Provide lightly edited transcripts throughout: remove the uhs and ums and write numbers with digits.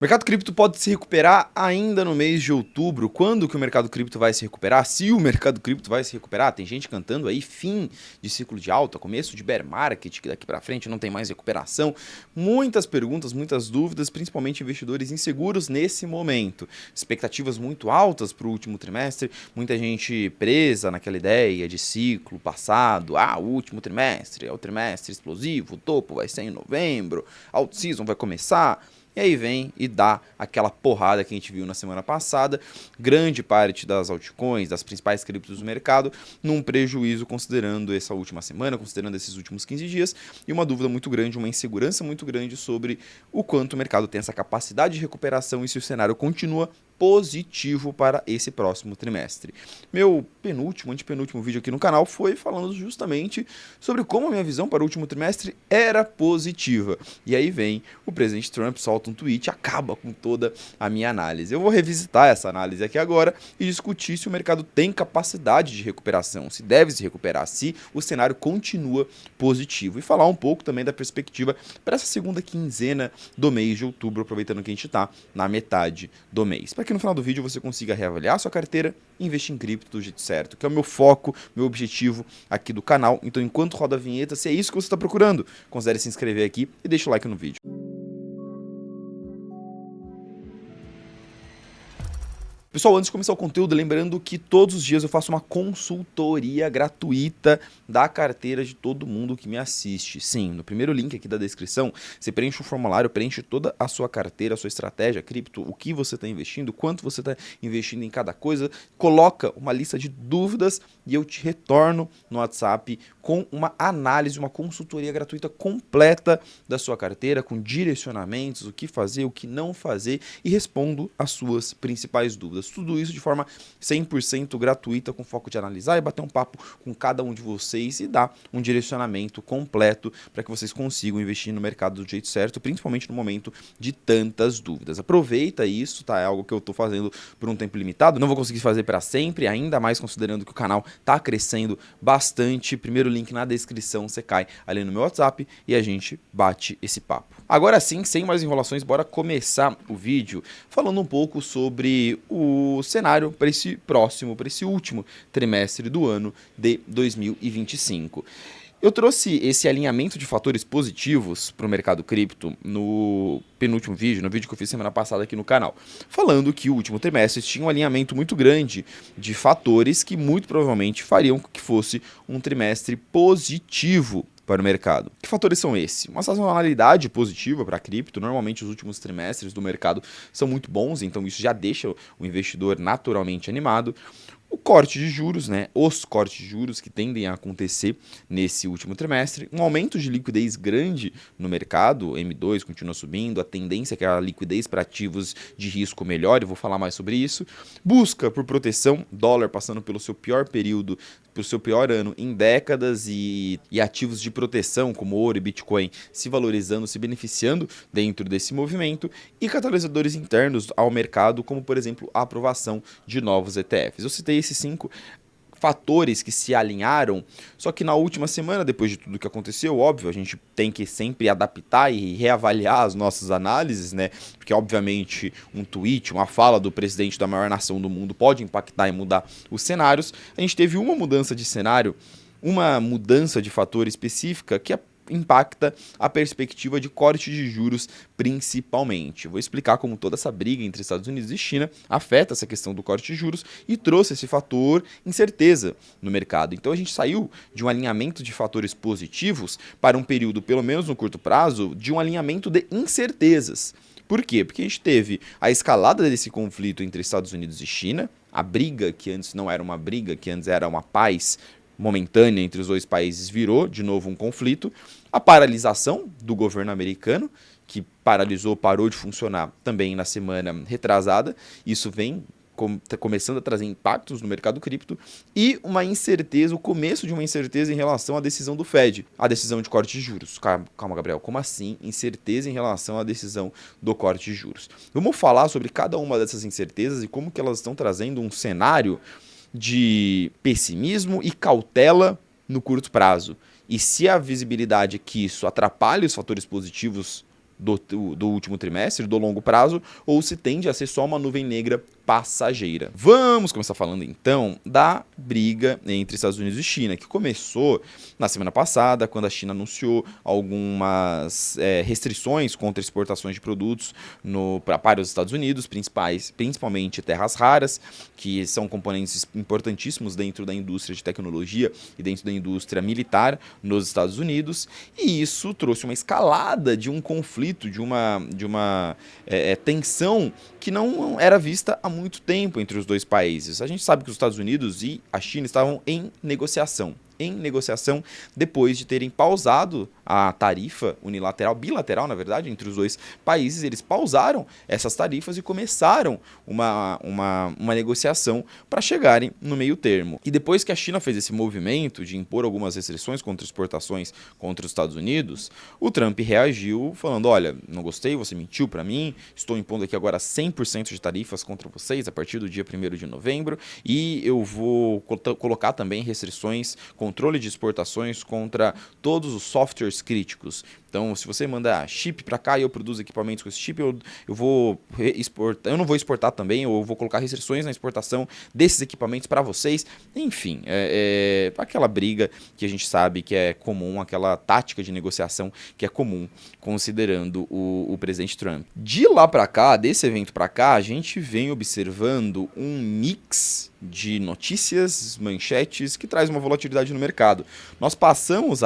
O mercado cripto pode se recuperar ainda no mês de outubro. Quando que o mercado cripto vai se recuperar? Se o mercado cripto vai se recuperar, tem gente cantando aí fim de ciclo de alta, começo de bear market, que daqui para frente não tem mais recuperação. Muitas perguntas, muitas dúvidas, principalmente investidores inseguros nesse momento. Expectativas muito altas para o último trimestre, muita gente presa naquela ideia de ciclo passado. O último trimestre é o trimestre explosivo, o topo vai ser em novembro, a out-season vai começar. E aí vem e dá aquela porrada que a gente viu na semana passada, grande parte das altcoins, das principais criptos do mercado, num prejuízo considerando essa última semana, considerando esses últimos 15 dias, e uma dúvida muito grande, uma insegurança muito grande sobre o quanto o mercado tem essa capacidade de recuperação e se o cenário continua positivo para esse próximo trimestre. Meu antepenúltimo vídeo aqui no canal foi falando justamente sobre como a minha visão para o último trimestre era positiva. E aí vem o presidente Trump, solta um tweet, acaba com toda a minha análise. Eu vou revisitar essa análise aqui agora e discutir se o mercado tem capacidade de recuperação, se deve se recuperar, se o cenário continua positivo. E falar um pouco também da perspectiva para essa segunda quinzena do mês de outubro, aproveitando que a gente está na metade do mês. Para que no final do vídeo você consiga reavaliar a sua carteira e investir em cripto do jeito certo, que é o meu foco, meu objetivo aqui do canal. Então, enquanto roda a vinheta, se é isso que você está procurando, considere se inscrever aqui e deixa o like no vídeo. Pessoal, antes de começar o conteúdo, lembrando que todos os dias eu faço uma consultoria gratuita da carteira de todo mundo que me assiste. Sim, no primeiro link aqui da descrição, você preenche um formulário, preenche toda a sua carteira, a sua estratégia cripto, o que você está investindo, quanto você está investindo em cada coisa, coloca uma lista de dúvidas e eu te retorno no WhatsApp com uma análise, uma consultoria gratuita completa da sua carteira, com direcionamentos, o que fazer, o que não fazer e respondo as suas principais dúvidas. Tudo isso de forma 100% gratuita, com foco de analisar e bater um papo com cada um de vocês e dar um direcionamento completo para que vocês consigam investir no mercado do jeito certo, principalmente no momento de tantas dúvidas. Aproveita isso, tá? É algo que eu estou fazendo por um tempo limitado, não vou conseguir fazer para sempre, ainda mais considerando que o canal está crescendo bastante. Primeiro link na descrição, você cai ali no meu WhatsApp e a gente bate esse papo. Agora sim, sem mais enrolações, bora começar o vídeo falando um pouco sobre o cenário para esse último trimestre do ano de 2025. Eu trouxe esse alinhamento de fatores positivos para o mercado cripto no penúltimo vídeo, no vídeo que eu fiz semana passada aqui no canal, falando que o último trimestre tinha um alinhamento muito grande de fatores que muito provavelmente fariam com que fosse um trimestre positivo para o mercado. Que fatores são esses? Uma sazonalidade positiva para a cripto. Normalmente os últimos trimestres do mercado são muito bons, então isso já deixa o investidor naturalmente animado. O corte de juros, né? Os cortes de juros que tendem a acontecer nesse último trimestre. Um aumento de liquidez grande no mercado, M2 continua subindo, a tendência é que a liquidez para ativos de risco melhore, vou falar mais sobre isso. Busca por proteção, dólar passando pelo seu pior período, pelo seu pior ano em décadas e ativos de proteção como ouro e Bitcoin se valorizando, se beneficiando dentro desse movimento e catalisadores internos ao mercado, como por exemplo a aprovação de novos ETFs. Eu citei esses 5 fatores que se alinharam, só que na última semana, depois de tudo que aconteceu, óbvio, a gente tem que sempre adaptar e reavaliar as nossas análises, né? Porque obviamente um tweet, uma fala do presidente da maior nação do mundo pode impactar e mudar os cenários. A gente teve uma mudança de cenário, uma mudança de fator específica que impacta a perspectiva de corte de juros principalmente. Vou explicar como toda essa briga entre Estados Unidos e China afeta essa questão do corte de juros e trouxe esse fator incerteza no mercado. Então a gente saiu de um alinhamento de fatores positivos para um período, pelo menos no curto prazo, de um alinhamento de incertezas. Por quê? Porque a gente teve a escalada desse conflito entre Estados Unidos e China, a briga que antes não era uma briga, que antes era uma paz momentânea entre os dois países virou de novo um conflito, a paralisação do governo americano, que parou de funcionar também na semana retrasada, isso vem começando a trazer impactos no mercado cripto, e uma incerteza, o começo de uma incerteza em relação à decisão do Fed, a decisão de corte de juros. Calma, Gabriel, como assim incerteza em relação à decisão do corte de juros? Vamos falar sobre cada uma dessas incertezas e como que elas estão trazendo um cenário de pessimismo e cautela no curto prazo. E se a visibilidade é que isso atrapalha os fatores positivos do último trimestre, do longo prazo, ou se tende a ser só uma nuvem negra passageira. Vamos começar falando então da briga entre Estados Unidos e China, que começou na semana passada, quando a China anunciou algumas restrições contra exportações de produtos para os Estados Unidos, principalmente terras raras, que são componentes importantíssimos dentro da indústria de tecnologia e dentro da indústria militar nos Estados Unidos, e isso trouxe uma escalada de um conflito, de uma tensão que não era vista há muito tempo entre os dois países. A gente sabe que os Estados Unidos e a China estavam em negociação depois de terem pausado a tarifa bilateral, na verdade, entre os dois países. Eles pausaram essas tarifas e começaram uma negociação para chegarem no meio termo. E depois que a China fez esse movimento de impor algumas restrições contra exportações contra os Estados Unidos, o Trump reagiu falando: olha, não gostei, você mentiu para mim, estou impondo aqui agora 100% de tarifas contra vocês a partir do dia 1º de novembro e eu vou colocar também restrições, controle de exportações contra todos os softwares críticos. Então, se você mandar chip para cá e eu produzo equipamentos com esse chip, eu não vou exportar também, eu vou colocar restrições na exportação desses equipamentos para vocês. Enfim, aquela briga que a gente sabe que é comum, aquela tática de negociação que é comum, considerando o presidente Trump. De lá para cá, desse evento para cá, a gente vem observando um mix de notícias, manchetes, que traz uma volatilidade no mercado. Nós passamos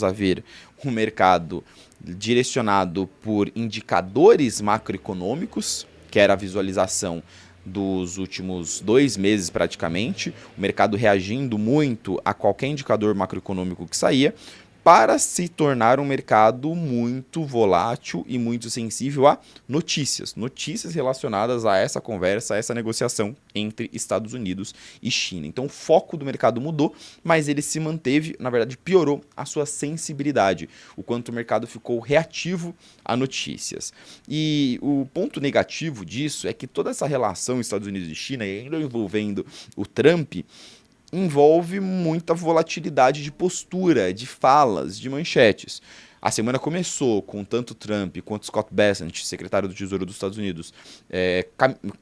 a ver um mercado direcionado por indicadores macroeconômicos, que era a visualização dos últimos 2 meses praticamente, o mercado reagindo muito a qualquer indicador macroeconômico que saía, para se tornar um mercado muito volátil e muito sensível a notícias relacionadas a essa conversa, a essa negociação entre Estados Unidos e China. Então o foco do mercado mudou, mas ele se manteve, na verdade piorou a sua sensibilidade, o quanto o mercado ficou reativo a notícias. E o ponto negativo disso é que toda essa relação Estados Unidos e China, e ainda envolvendo o Trump, envolve muita volatilidade de postura, de falas, de manchetes. A semana começou com tanto Trump quanto Scott Bessent, secretário do Tesouro dos Estados Unidos,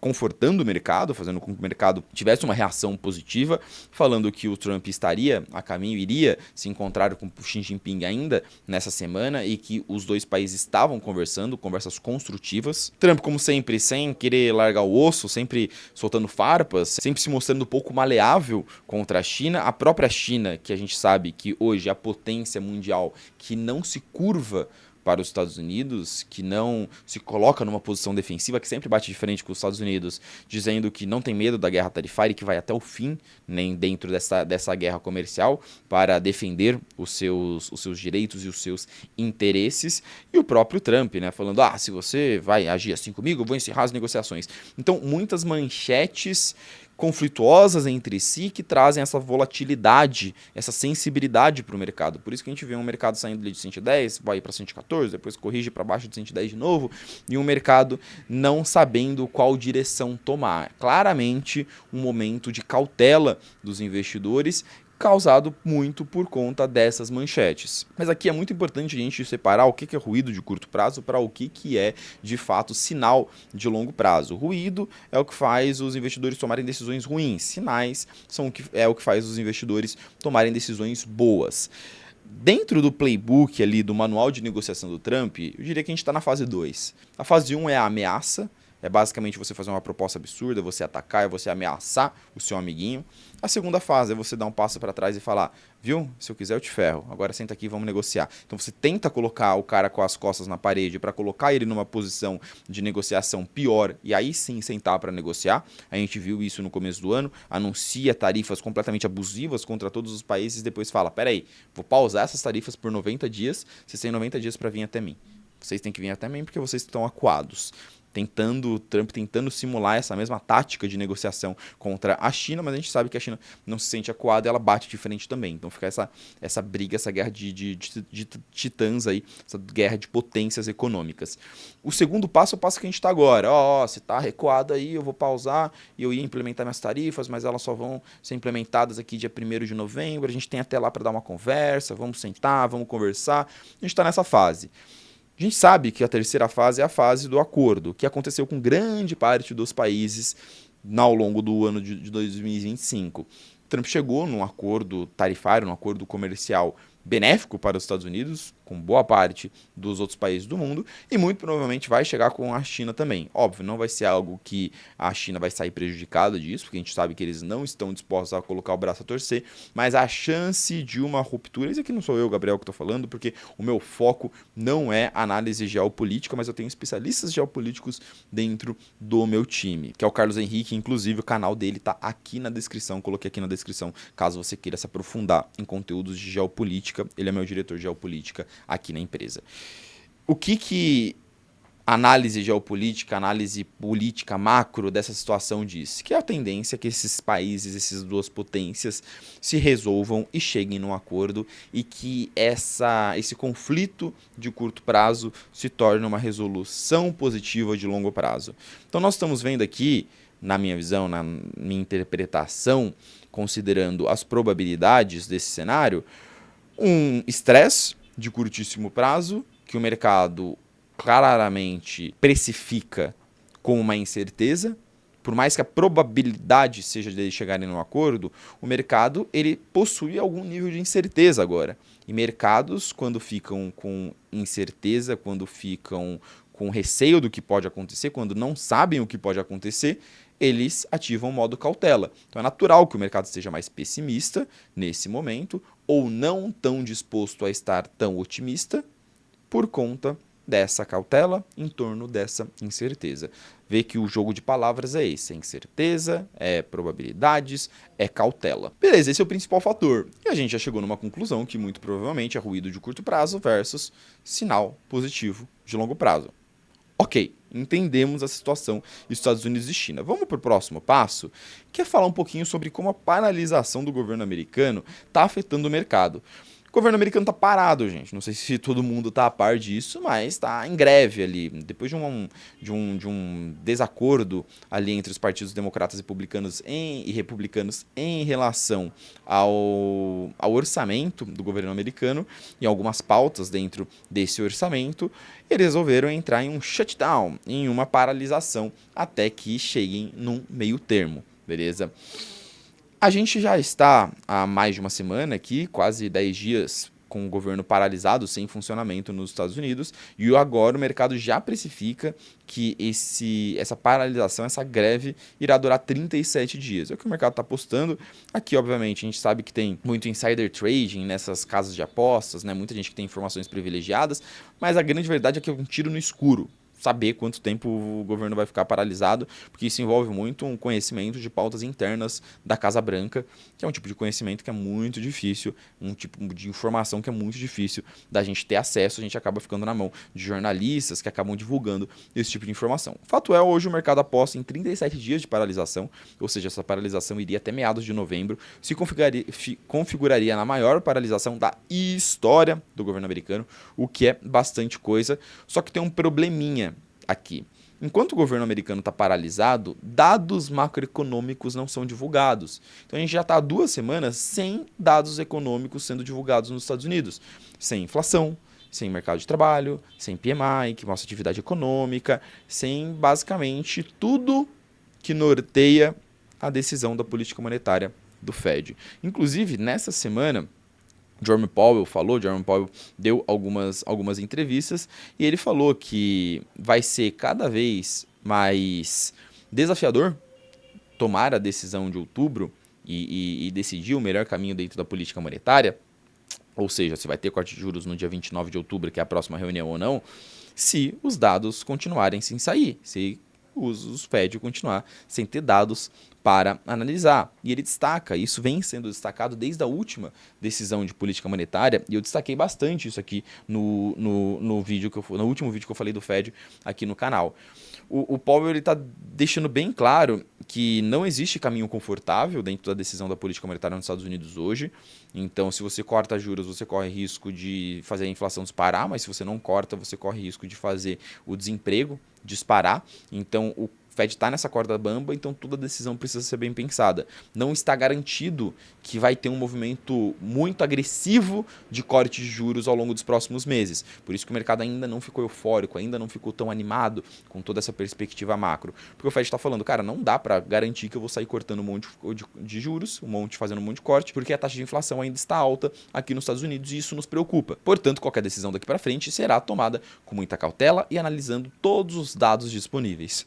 confortando o mercado, fazendo com que o mercado tivesse uma reação positiva, falando que o Trump estaria a caminho, iria se encontrar com o Xi Jinping ainda nessa semana e que os dois países estavam conversando, conversas construtivas. Trump, como sempre, sem querer largar o osso, sempre soltando farpas, sempre se mostrando um pouco maleável contra a China. A própria China, que a gente sabe que hoje é a potência mundial, que não se curva para os Estados Unidos, que não se coloca numa posição defensiva, que sempre bate de frente com os Estados Unidos, dizendo que não tem medo da guerra tarifária e que vai até o fim, nem dentro dessa guerra comercial, para defender os seus direitos e os seus interesses. E o próprio Trump, né, falando: se você vai agir assim comigo, eu vou encerrar as negociações. Então, muitas manchetes conflituosas entre si que trazem essa volatilidade, essa sensibilidade para o mercado. Por isso que a gente vê um mercado saindo de 110, vai para 114, depois corrige para baixo de 110 de novo, e um mercado não sabendo qual direção tomar. Claramente um momento de cautela dos investidores, causado muito por conta dessas manchetes. Mas aqui é muito importante a gente separar o que é ruído de curto prazo para o que é, de fato, sinal de longo prazo. Ruído é o que faz os investidores tomarem decisões ruins. Sinais é o que faz os investidores tomarem decisões boas. Dentro do playbook ali, do manual de negociação do Trump, eu diria que a gente está na fase 2. A fase 1 é a ameaça. É basicamente você fazer uma proposta absurda, você atacar, é você ameaçar o seu amiguinho. A segunda fase é você dar um passo para trás e falar: viu, se eu quiser eu te ferro, agora senta aqui e vamos negociar. Então você tenta colocar o cara com as costas na parede para colocar ele numa posição de negociação pior e aí sim sentar para negociar. A gente viu isso no começo do ano, anuncia tarifas completamente abusivas contra todos os países e depois fala: peraí, vou pausar essas tarifas por 90 dias, vocês têm 90 dias para vir até mim. Vocês têm que vir até mim porque vocês estão acuados. Trump tentando simular essa mesma tática de negociação contra a China, mas a gente sabe que a China não se sente acuada e ela bate de frente também. Então fica essa briga, essa guerra de titãs aí, essa guerra de potências econômicas. O segundo passo é o passo que a gente está agora. Se está recuado aí, eu vou pausar e eu ia implementar minhas tarifas, mas elas só vão ser implementadas aqui dia 1º de novembro, a gente tem até lá para dar uma conversa, vamos sentar, vamos conversar. A gente está nessa fase. A gente sabe que a terceira fase é a fase do acordo, que aconteceu com grande parte dos países ao longo do ano de 2025. Trump chegou num acordo tarifário, num acordo comercial benéfico para os Estados Unidos, com boa parte dos outros países do mundo, e muito provavelmente vai chegar com a China também. Óbvio, não vai ser algo que a China vai sair prejudicada disso, porque a gente sabe que eles não estão dispostos a colocar o braço a torcer, mas a chance de uma ruptura, isso aqui não sou eu, Gabriel, que estou falando, porque o meu foco não é análise geopolítica, mas eu tenho especialistas geopolíticos dentro do meu time, que é o Carlos Henrique, inclusive o canal dele está aqui na descrição, coloquei aqui na descrição, caso você queira se aprofundar em conteúdos de geopolítica, ele é meu diretor de geopolítica aqui na empresa. O que análise geopolítica, análise política macro dessa situação diz? Que a tendência é que esses países, essas duas potências, se resolvam e cheguem num acordo e que esse conflito de curto prazo se torne uma resolução positiva de longo prazo. Então nós estamos vendo aqui, na minha visão, na minha interpretação, considerando as probabilidades desse cenário, um estresse de curtíssimo prazo, que o mercado claramente precifica com uma incerteza. Por mais que a probabilidade seja de eles chegarem num acordo, o mercado ele possui algum nível de incerteza agora. E mercados, quando ficam com incerteza, quando ficam com receio do que pode acontecer, quando não sabem o que pode acontecer, eles ativam o modo cautela. Então é natural que o mercado esteja mais pessimista nesse momento, ou não tão disposto a estar tão otimista, por conta dessa cautela em torno dessa incerteza. Vê que o jogo de palavras é esse, é incerteza, é probabilidades, é cautela. Beleza, esse é o principal fator. E a gente já chegou numa conclusão que muito provavelmente é ruído de curto prazo versus sinal positivo de longo prazo. Ok, entendemos a situação dos Estados Unidos e China. Vamos para o próximo passo, que é falar um pouquinho sobre como a paralisação do governo americano está afetando o mercado. O governo americano está parado, gente. Não sei se todo mundo está a par disso, mas está em greve ali. Depois de um desacordo ali entre os partidos democratas e republicanos em relação ao orçamento do governo americano e algumas pautas dentro desse orçamento, eles resolveram entrar em um shutdown, em uma paralisação, até que cheguem num meio termo, beleza? A gente já está há mais de uma semana aqui, quase 10 dias, com o governo paralisado, sem funcionamento nos Estados Unidos, e agora o mercado já precifica que essa paralisação, essa greve, irá durar 37 dias. É o que o mercado está apostando. Aqui, obviamente, a gente sabe que tem muito insider trading nessas casas de apostas, né? Muita gente que tem informações privilegiadas, mas a grande verdade é que é um tiro no escuro saber quanto tempo o governo vai ficar paralisado, porque isso envolve muito um conhecimento de pautas internas da Casa Branca, que é um tipo de conhecimento que é muito difícil, um tipo de informação que é muito difícil da gente ter acesso, a gente acaba ficando na mão de jornalistas que acabam divulgando esse tipo de informação. Fato é, hoje o mercado aposta em 37 dias de paralisação, ou seja, essa paralisação iria até meados de novembro, se configuraria na maior paralisação da história do governo americano, o que é bastante coisa, só que tem um probleminha aqui. Enquanto o governo americano está paralisado, dados macroeconômicos não são divulgados. Então a gente já está há 2 semanas sem dados econômicos sendo divulgados nos Estados Unidos. Sem inflação, sem mercado de trabalho, sem PMI, que mostra atividade econômica, sem basicamente tudo que norteia a decisão da política monetária do Fed. Inclusive, nessa semana, Jerome Powell deu algumas entrevistas e ele falou que vai ser cada vez mais desafiador tomar a decisão de outubro e decidir o melhor caminho dentro da política monetária, ou seja, se vai ter corte de juros no dia 29 de outubro, que é a próxima reunião ou não, se os dados continuarem sem sair, se os Fed continuar sem ter dados para analisar. E ele destaca, isso vem sendo destacado desde a última decisão de política monetária, e eu destaquei bastante isso aqui no último vídeo que eu falei do Fed aqui no canal. O Powell está deixando bem claro que não existe caminho confortável dentro da decisão da política monetária nos Estados Unidos hoje. Então, se você corta juros, você corre risco de fazer a inflação disparar, mas se você não corta, você corre risco de fazer o desemprego disparar. Então, o Fed está nessa corda bamba, então toda decisão precisa ser bem pensada. Não está garantido que vai ter um movimento muito agressivo de corte de juros ao longo dos próximos meses. Por isso que o mercado ainda não ficou eufórico, ainda não ficou tão animado com toda essa perspectiva macro. Porque o Fed está falando, cara, não dá para garantir que eu vou sair cortando um monte de juros, fazendo um monte de corte, porque a taxa de inflação ainda está alta aqui nos Estados Unidos e isso nos preocupa. Portanto, qualquer decisão daqui para frente será tomada com muita cautela e analisando todos os dados disponíveis.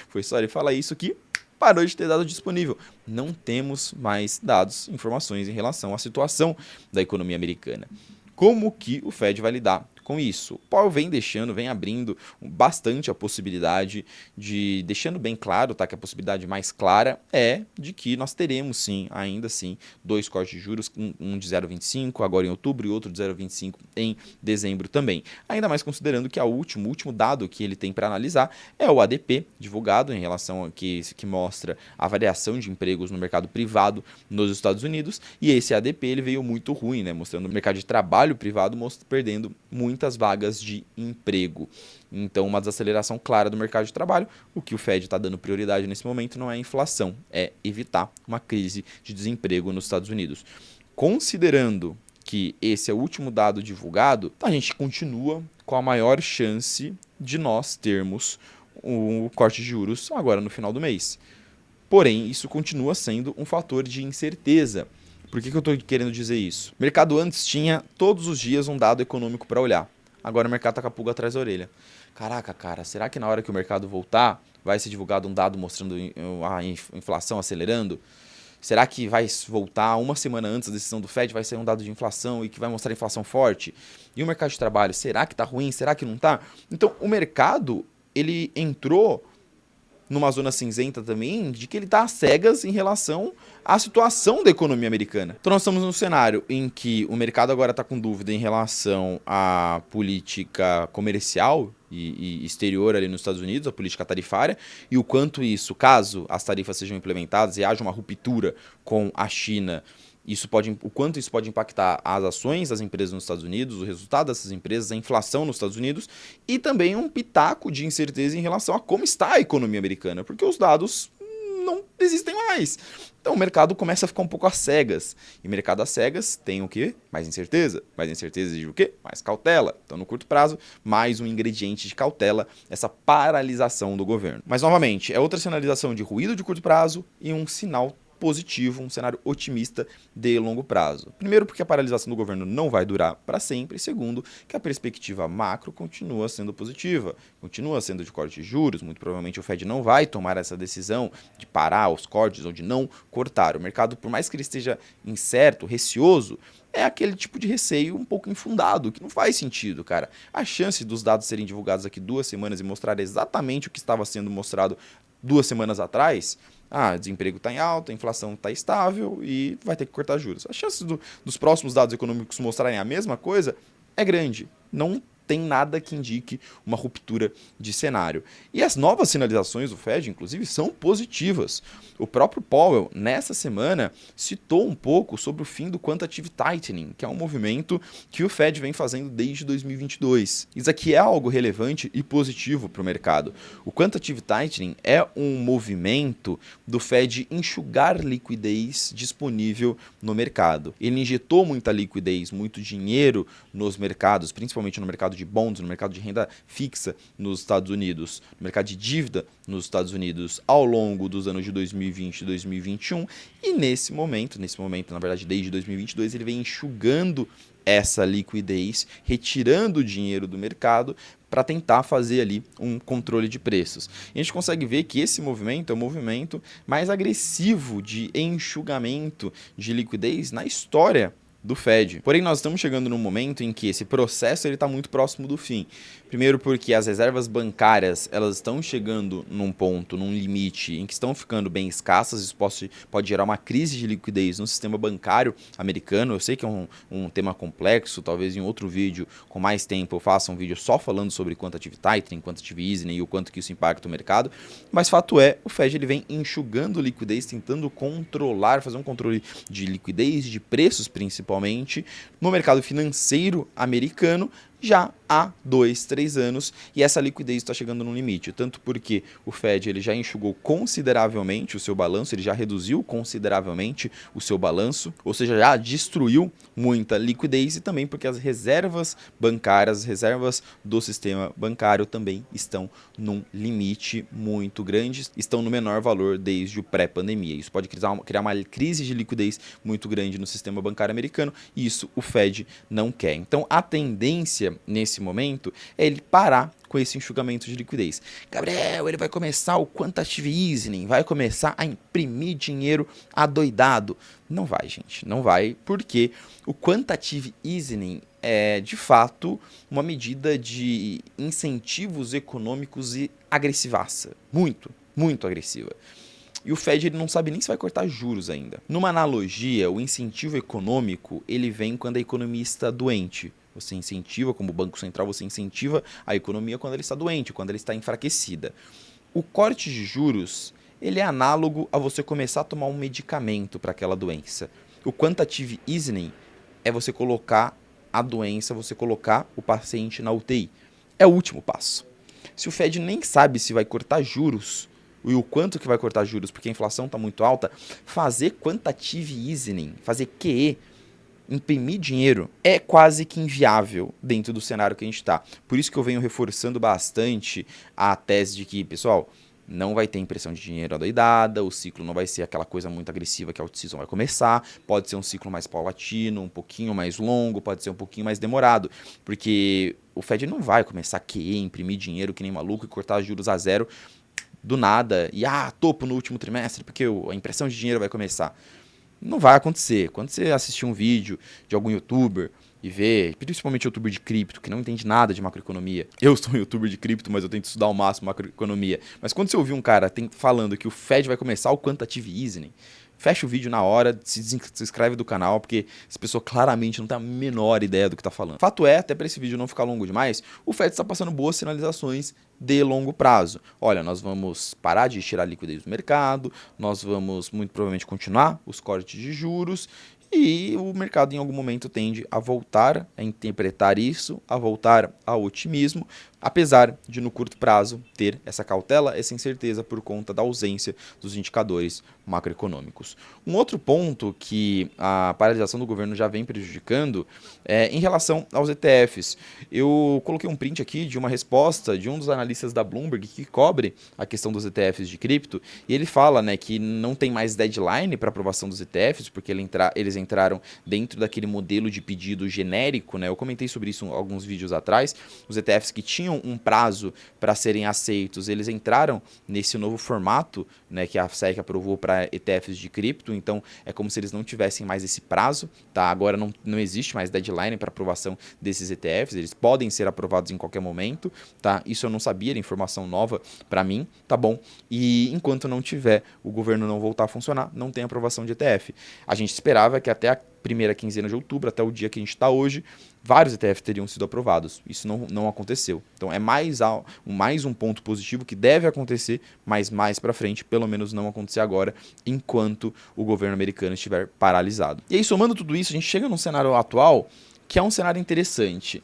Foi só ele falar isso que parou de ter dado disponível. Não temos mais dados, informações em relação à situação da economia americana. Como que o Fed vai lidar com isso? O Powell vem abrindo bastante a possibilidade deixando bem claro, tá, que a possibilidade mais clara é de que nós teremos sim, ainda assim, 2 cortes de juros, um de 0,25 agora em outubro e outro de 0,25 em dezembro também. Ainda mais considerando que o último dado que ele tem para analisar é o ADP divulgado em relação a que mostra a variação de empregos no mercado privado nos Estados Unidos, e esse ADP ele veio muito ruim, né, mostrando o mercado de trabalho privado perdendo muitas vagas de emprego. Então, uma desaceleração clara do mercado de trabalho. O que o Fed está dando prioridade nesse momento não é a inflação, é evitar uma crise de desemprego nos Estados Unidos. Considerando que esse é o último dado divulgado, a gente continua com a maior chance de nós termos o corte de juros agora no final do mês. Porém, isso continua sendo um fator de incerteza. Por que eu estou querendo dizer isso? O mercado antes tinha todos os dias um dado econômico para olhar. Agora o mercado está com a pulga atrás da orelha. Caraca, cara, será que na hora que o mercado voltar vai ser divulgado um dado mostrando a inflação acelerando? Será que vai voltar uma semana antes da decisão do Fed, vai ser um dado de inflação e que vai mostrar a inflação forte? E o mercado de trabalho, será que está ruim? Será que não está? Então o mercado ele entrou numa zona cinzenta também, de que ele está às cegas em relação à situação da economia americana. Então nós estamos num cenário em que o mercado agora está com dúvida em relação à política comercial e exterior ali nos Estados Unidos, a política tarifária, e o quanto isso, caso as tarifas sejam implementadas e haja uma ruptura com a China, o quanto isso pode impactar as ações das empresas nos Estados Unidos, o resultado dessas empresas, a inflação nos Estados Unidos e também um pitaco de incerteza em relação a como está a economia americana, porque os dados não existem mais. Então o mercado começa a ficar um pouco às cegas. E mercado às cegas tem o quê? Mais incerteza. Mais incerteza exige o quê? Mais cautela. Então no curto prazo, mais um ingrediente de cautela, essa paralisação do governo. Mas novamente, é outra sinalização de ruído de curto prazo e um sinal positivo, um cenário otimista de longo prazo. Primeiro, porque a paralisação do governo não vai durar para sempre. E segundo, que a perspectiva macro continua sendo positiva, continua sendo de corte de juros. Muito provavelmente o Fed não vai tomar essa decisão de parar os cortes ou de não cortar. O mercado, por mais que ele esteja incerto, receoso, é aquele tipo de receio um pouco infundado, que não faz sentido, cara. A chance dos dados serem divulgados aqui 2 semanas e mostrar exatamente o que estava sendo mostrado 2 semanas atrás, desemprego está em alta, a inflação está estável e vai ter que cortar juros. A chance dos próximos dados econômicos mostrarem a mesma coisa é grande. Não tem nada que indique uma ruptura de cenário. E as novas sinalizações do Fed, inclusive, são positivas. O próprio Powell, nessa semana, citou um pouco sobre o fim do quantitative tightening, que é um movimento que o Fed vem fazendo desde 2022. Isso aqui é algo relevante e positivo para o mercado. O quantitative tightening é um movimento do Fed enxugar liquidez disponível no mercado. Ele injetou muita liquidez, muito dinheiro nos mercados, principalmente no mercado de bonds, no mercado de renda fixa nos Estados Unidos, no mercado de dívida nos Estados Unidos ao longo dos anos de 2020 e 2021, e nesse momento, na verdade desde 2022, ele vem enxugando essa liquidez, retirando o dinheiro do mercado para tentar fazer ali um controle de preços. E a gente consegue ver que esse movimento é o movimento mais agressivo de enxugamento de liquidez na história do Fed. Porém, nós estamos chegando num momento em que esse processo está muito próximo do fim. Primeiro porque as reservas bancárias elas estão chegando num ponto, num limite em que estão ficando bem escassas. Isso pode gerar uma crise de liquidez no sistema bancário americano. Eu sei que é um tema complexo, talvez em outro vídeo com mais tempo eu faça um vídeo só falando sobre quantitative tightening, quantitative easing e o quanto que isso impacta o mercado. Mas fato é, o Fed ele vem enxugando liquidez, tentando controlar, fazer um controle de liquidez, de preços principalmente, no mercado financeiro americano, já há 2, 3 anos, e essa liquidez está chegando no limite, tanto porque o Fed ele já enxugou consideravelmente o seu balanço, ele já reduziu consideravelmente o seu balanço, ou seja, já destruiu muita liquidez, e também porque as reservas bancárias, as reservas do sistema bancário também estão num limite muito grande, estão no menor valor desde o pré-pandemia. Isso pode criar uma crise de liquidez muito grande no sistema bancário americano, e isso o Fed não quer. Então a tendência nesse momento é ele parar com esse enxugamento de liquidez. Gabriel, ele vai começar o quantitative easing, vai começar a imprimir dinheiro adoidado. Não vai, gente, não vai, porque o quantitative easing é, de fato, uma medida de incentivos econômicos e agressivaça. Muito, muito agressiva. E o Fed ele não sabe nem se vai cortar juros ainda. Numa analogia, o incentivo econômico ele vem quando a economia está doente. Você incentiva, como Banco Central, você incentiva a economia quando ela está doente, quando ela está enfraquecida. O corte de juros ele é análogo a você começar a tomar um medicamento para aquela doença. O quantitative easing é você colocar a doença, você colocar o paciente na UTI. É o último passo. Se o Fed nem sabe se vai cortar juros, e o quanto que vai cortar juros, porque a inflação está muito alta, fazer quantitative easing, fazer QE, imprimir dinheiro, é quase que inviável dentro do cenário que a gente está. Por isso que eu venho reforçando bastante a tese de que, pessoal, não vai ter impressão de dinheiro adoidada, o ciclo não vai ser aquela coisa muito agressiva que a out-season vai começar, pode ser um ciclo mais paulatino, um pouquinho mais longo, pode ser um pouquinho mais demorado, porque o Fed não vai começar a QE, imprimir dinheiro que nem maluco e cortar juros a zero do nada, e topo no último trimestre, porque a impressão de dinheiro vai começar. Não vai acontecer. Quando você assistir um vídeo de algum youtuber e ver, principalmente youtuber de cripto, que não entende nada de macroeconomia. Eu sou um youtuber de cripto, mas eu tento estudar ao máximo macroeconomia. Mas quando você ouvir um cara falando que o Fed vai começar o quantitative easing, fecha o vídeo na hora, se inscreve do canal, porque essa pessoa claramente não tem a menor ideia do que está falando. Fato é, até para esse vídeo não ficar longo demais, o Fed está passando boas sinalizações de longo prazo. Olha, nós vamos parar de tirar liquidez do mercado, nós vamos muito provavelmente continuar os cortes de juros, e o mercado em algum momento tende a voltar a interpretar isso, a voltar ao otimismo, apesar de no curto prazo ter essa cautela, essa incerteza por conta da ausência dos indicadores macroeconômicos. Um outro ponto que a paralisação do governo já vem prejudicando é em relação aos ETFs. Eu coloquei um print aqui de uma resposta de um dos analistas da Bloomberg que cobre a questão dos ETFs de cripto, e ele fala, né, que não tem mais deadline para aprovação dos ETFs, porque eles entraram dentro daquele modelo de pedido genérico, né? Eu comentei sobre isso alguns vídeos atrás. Os ETFs que tinham um prazo para serem aceitos, eles entraram nesse novo formato, né, que a SEC aprovou para ETFs de cripto, então é como se eles não tivessem mais esse prazo, tá? Agora não existe mais deadline para aprovação desses ETFs, eles podem ser aprovados em qualquer momento, tá? Isso eu não sabia, era informação nova para mim, tá bom? E enquanto não tiver, o governo não voltar a funcionar, não tem aprovação de ETF. A gente esperava que até a primeira quinzena de outubro, até o dia que a gente está hoje, vários ETFs teriam sido aprovados. Isso não aconteceu. Então é mais um ponto positivo que deve acontecer, mas mais para frente, pelo menos não acontecer agora, enquanto o governo americano estiver paralisado. E aí, somando tudo isso, a gente chega num cenário atual que é um cenário interessante.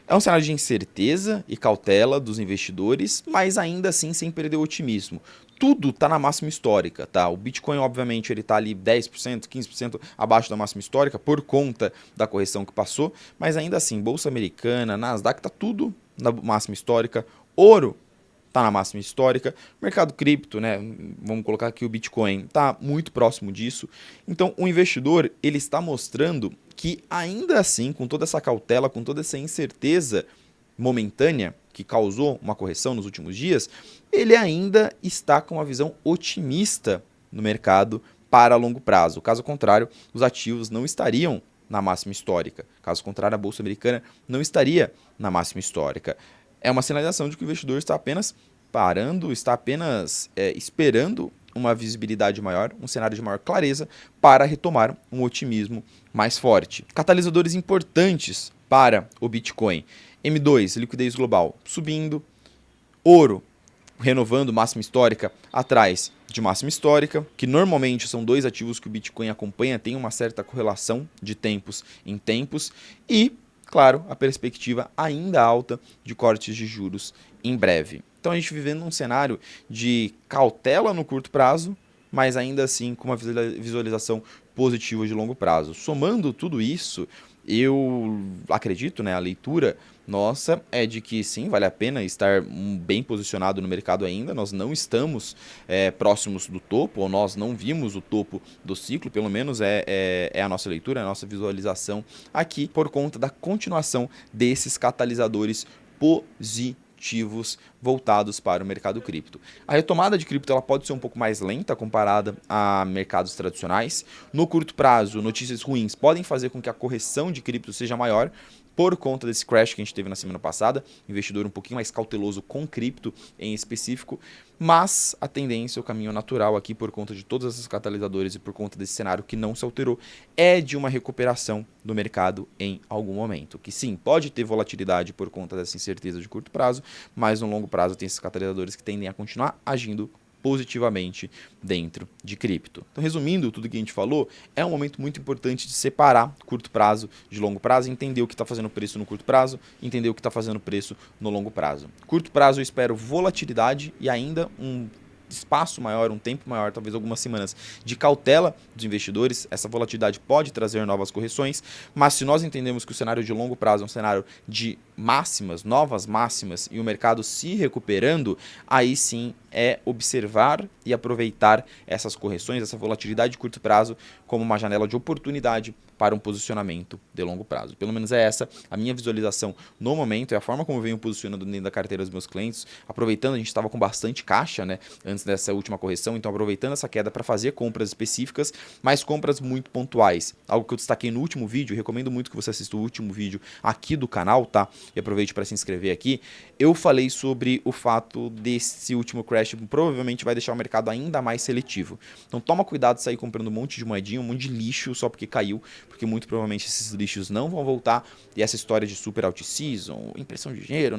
É um cenário de incerteza e cautela dos investidores, mas ainda assim sem perder o otimismo. Tudo está na máxima histórica, tá? O Bitcoin, obviamente, ele está ali 10%, 15% abaixo da máxima histórica por conta da correção que passou, mas ainda assim, Bolsa Americana, Nasdaq, está tudo na máxima histórica. Ouro está na máxima histórica. Mercado cripto, né? Vamos colocar aqui o Bitcoin, está muito próximo disso. Então, o investidor, ele está mostrando que ainda assim, com toda essa cautela, com toda essa incerteza momentânea que causou uma correção nos últimos dias, ele ainda está com uma visão otimista no mercado para longo prazo. Caso contrário, os ativos não estariam na máxima histórica. Caso contrário, a Bolsa Americana não estaria na máxima histórica. É uma sinalização de que o investidor está apenas parando, está apenas esperando uma visibilidade maior, um cenário de maior clareza para retomar um otimismo mais forte. Catalisadores importantes para o Bitcoin. M2, liquidez global, subindo. Ouro, renovando máxima histórica atrás de máxima histórica, que normalmente são dois ativos que o Bitcoin acompanha, tem uma certa correlação de tempos em tempos. E claro, a perspectiva ainda alta de cortes de juros em breve. Então a gente vivendo um cenário de cautela no curto prazo, mas ainda assim com uma visualização positiva de longo prazo. Somando tudo isso, eu acredito, né, a leitura nossa é de que sim, vale a pena estar bem posicionado no mercado ainda. Nós não estamos próximos do topo, ou nós não vimos o topo do ciclo, pelo menos é a nossa leitura, a nossa visualização aqui, por conta da continuação desses catalisadores positivos voltados para o mercado cripto. A retomada de cripto ela pode ser um pouco mais lenta comparada a mercados tradicionais. No curto prazo, notícias ruins podem fazer com que a correção de cripto seja maior, por conta desse crash que a gente teve na semana passada, investidor um pouquinho mais cauteloso com cripto em específico, mas a tendência, o caminho natural aqui por conta de todos esses catalisadores e por conta desse cenário que não se alterou, é de uma recuperação do mercado em algum momento, que sim, pode ter volatilidade por conta dessa incerteza de curto prazo, mas no longo prazo tem esses catalisadores que tendem a continuar agindo positivamente dentro de cripto. Então, resumindo tudo que a gente falou, é um momento muito importante de separar curto prazo de longo prazo, entender o que está fazendo preço no curto prazo, entender o que está fazendo preço no longo prazo. Curto prazo eu espero volatilidade e ainda um espaço maior, um tempo maior, talvez algumas semanas de cautela dos investidores. Essa volatilidade pode trazer novas correções, mas se nós entendemos que o cenário de longo prazo é um cenário de máximas, novas máximas e o mercado se recuperando, aí sim é observar e aproveitar essas correções, essa volatilidade de curto prazo como uma janela de oportunidade para um posicionamento de longo prazo. Pelo menos é essa a minha visualização no momento, é a forma como eu venho posicionando dentro da carteira dos meus clientes, aproveitando, a gente estava com bastante caixa, né, antes dessa última correção, então aproveitando essa queda para fazer compras específicas, mas compras muito pontuais. Algo que eu destaquei no último vídeo, recomendo muito que você assista o último vídeo aqui do canal, tá? E aproveite para se inscrever aqui. Eu falei sobre o fato desse último crash provavelmente vai deixar o mercado ainda mais seletivo. Então toma cuidado de sair comprando um monte de moedinha, um monte de lixo só porque caiu, porque muito provavelmente esses lixos não vão voltar e essa história de super out-season, impressão de dinheiro,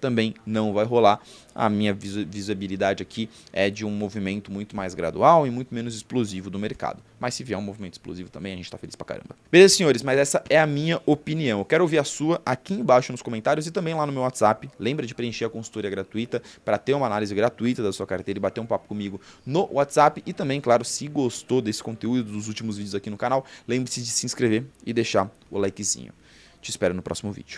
também não vai rolar. A minha visibilidade aqui é de um movimento muito mais gradual e muito menos explosivo do mercado. Mas se vier um movimento explosivo também, a gente tá feliz pra caramba. Beleza, senhores? Mas essa é a minha opinião. Eu quero ouvir a sua aqui embaixo nos comentários e também lá no meu WhatsApp. Lembra de preencher a consultoria gratuita para ter uma análise gratuita da sua carteira e bater um papo comigo no WhatsApp. E também, claro, se gostou desse conteúdo, dos últimos vídeos aqui no canal, lembre-se de se inscrever e deixar o likezinho. Te espero no próximo vídeo.